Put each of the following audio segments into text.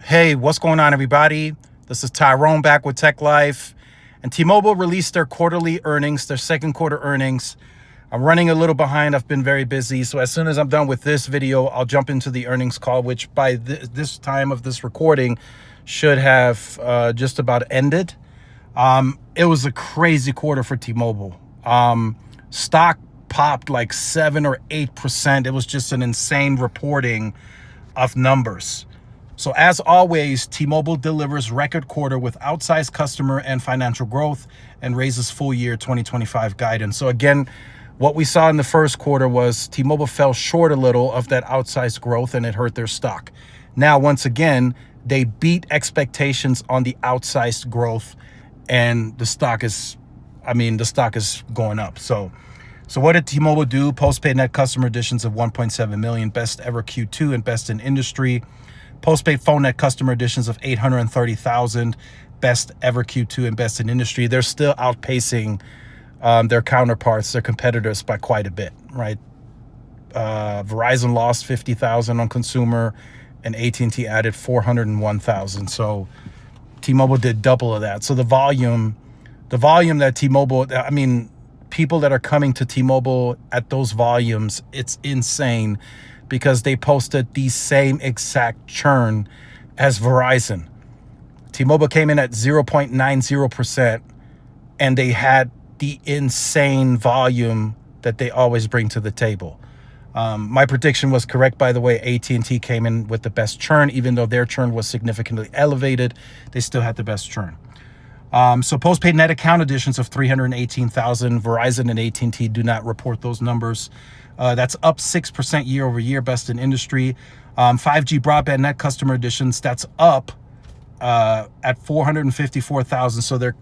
Hey, what's going on, everybody? This is Tyrone back with Tech Life. And T-Mobile released their quarterly earnings, their second quarter earnings. I'm running a little behind. I've been very busy. So as soon as I'm done with this video, I'll jump into the earnings call, which by this time of this recording should have just about ended. It was a crazy quarter for T-Mobile. Stock popped like 7 or 8%. It was just an insane reporting of numbers. So as always, T-Mobile delivers record quarter with outsized customer and financial growth and raises full year 2025 guidance. So again, what we saw in the first quarter was T-Mobile fell short a little of that outsized growth and it hurt their stock. Now, once again, they beat expectations on the outsized growth and the stock is going up. So what did T-Mobile do? Postpaid net customer additions of 1.7 million, best ever Q2 and best in industry. Postpaid phone net customer additions of 830,000, best ever Q2 and best in industry. They're still outpacing their counterparts, their competitors by quite a bit, right? Verizon lost 50,000 on consumer and AT&T added 401,000. So T-Mobile did double of that. So the volume that T-Mobile, people that are coming to T-Mobile at those volumes, it's insane, because they posted the same exact churn as Verizon. T-Mobile came in at 0.90%, and they had the insane volume that they always bring to the table. My prediction was correct, by the way. AT&T came in with the best churn. Even though their churn was significantly elevated, they still had the best churn. So postpaid net account additions of 318,000. Verizon and AT&T do not report those numbers. That's up 6% year over year, best in industry. 5G broadband net customer additions, that's up at 454,000. So they're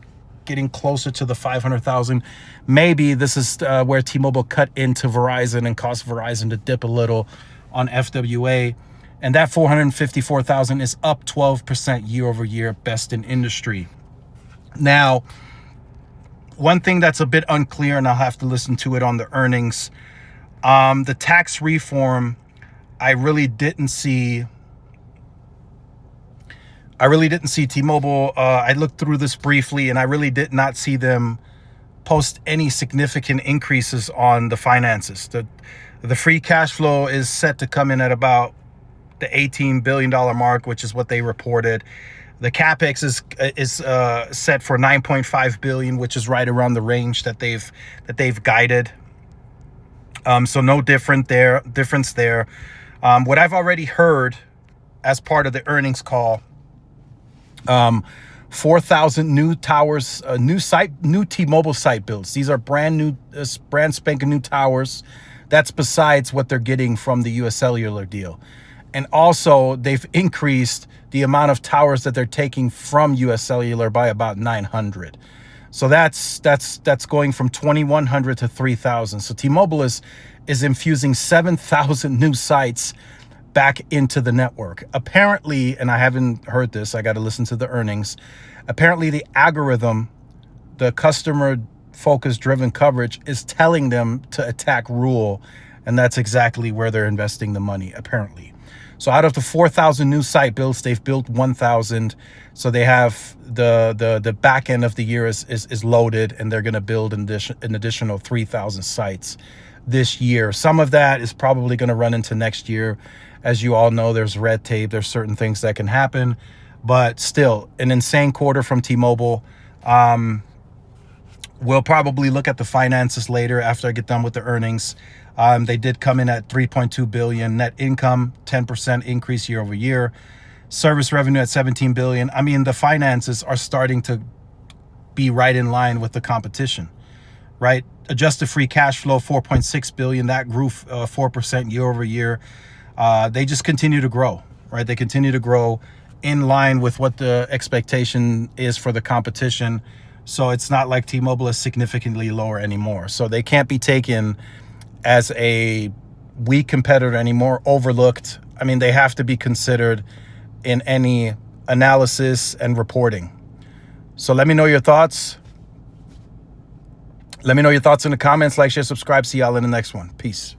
getting closer to the 500,000. Maybe this is where T-Mobile cut into Verizon and caused Verizon to dip a little on FWA. And that 454,000 is up 12% year over year, best in industry. Now, one thing that's a bit unclear, and I'll have to listen to it on the earnings, the tax reform, I really didn't see T-Mobile. I looked through this briefly, and I really did not see them post any significant increases on the finances. The free cash flow is set to come in at about the $18 billion mark, which is what they reported. The capex is set for 9.5 billion, which is right around the range that they've guided. So no difference there. What I've already heard as part of the earnings call, 4,000 new towers, new T-Mobile site builds. These are brand spanking new towers. That's besides what they're getting from the US Cellular deal. And also, they've increased the amount of towers that they're taking from US Cellular by about 900. So that's going from 2,100 to 3,000. So T-Mobile is infusing 7,000 new sites back into the network. Apparently, and I haven't heard this, I got to listen to the earnings. Apparently, the algorithm, the customer-focused driven coverage, is telling them to attack rural, and that's exactly where they're investing the money, apparently. So out of the 4,000 new site builds, they've built 1,000. So they have the back end of the year is loaded, and they're going to build an additional 3,000 sites this year. Some of that is probably going to run into next year. As you all know, there's red tape. There's certain things that can happen. But still, an insane quarter from T-Mobile. We'll probably look at the finances later after I get done with the earnings. They did come in at 3.2 billion net income, 10% increase year over year. Service revenue at 17 billion. I mean, the finances are starting to be right in line with the competition, right? Adjusted free cash flow, 4.6 billion. That grew 4% year over year. They just continue to grow, right? They continue to grow in line with what the expectation is for the competition. So it's not like T-Mobile is significantly lower anymore. So they can't be taken as a weak competitor anymore, overlooked. I mean, they have to be considered in any analysis and reporting. So let me know your thoughts. Let me know your thoughts in the comments. Like, share, subscribe. See y'all in the next one. Peace.